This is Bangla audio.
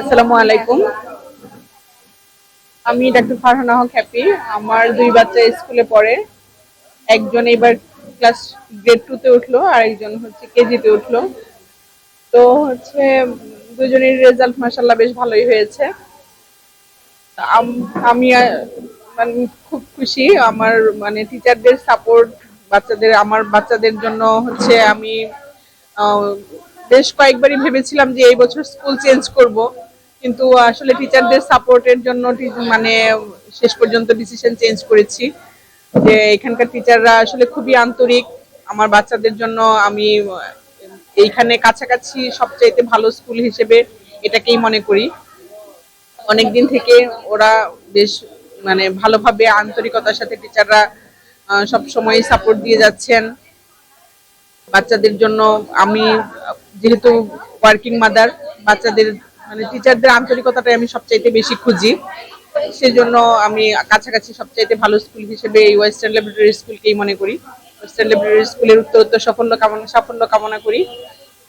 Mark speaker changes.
Speaker 1: আসসালামু আলাইকুম। আমি ডাক্তার ফারহানা হক হ্যাপি। আমার দুই বাচ্চা স্কুলে পড়ে। একজন এবার ক্লাস গ্রেড 2 তে উঠলো, আর একজন হচ্ছে কেজিতে উঠলো। তো হচ্ছে দুজনের রেজাল্ট মাশাআল্লাহ বেশ ভালোই হয়েছে। আমি মানে খুব খুশি। আমার মানে টিচারদের সাপোর্ট, আমার বাচ্চাদের জন্য হচ্ছে আমি আহ, বেশ কয়েকবারই ভেবেছিলাম যে এই বছর স্কুল চেঞ্জ করব, কিন্তু আসলে টিচারদের সাপোর্টের জন্য মানে শেষ পর্যন্ত ডিসিশন চেঞ্জ করেছি। যে এখানকার টিচাররা আসলে খুবই আন্তরিক আমার বাচ্চাদের জন্য। আমি এইখানে কাছাকাছি সবচাইতে ভালো স্কুল হিসেবে এটাকেই মনে করি। অনেকদিন থেকে ওরা বেশ মানে ভালোভাবে আন্তরিকতার সাথে টিচাররা সব সময় সাপোর্ট দিয়ে যাচ্ছেন বাচ্চাদের জন্য। আমি যেহেতু ওয়ার্কিং মাদার, বাচ্চাদের মানে টিচারদের আন্তরিকতাটাই আমি সবচাইতে বেশি খুঁজি। সেজন্য আমি কাছাকাছি সবচাইতে ভালো স্কুল হিসেবে এই ওয়েস্টার্ন ল্যাবরেটরি স্কুলকেই মনে করি। ওয়েস্টার্ন ল্যাবরেটরি স্কুলের উত্তরোত্তর সাফল্য কামনা করি।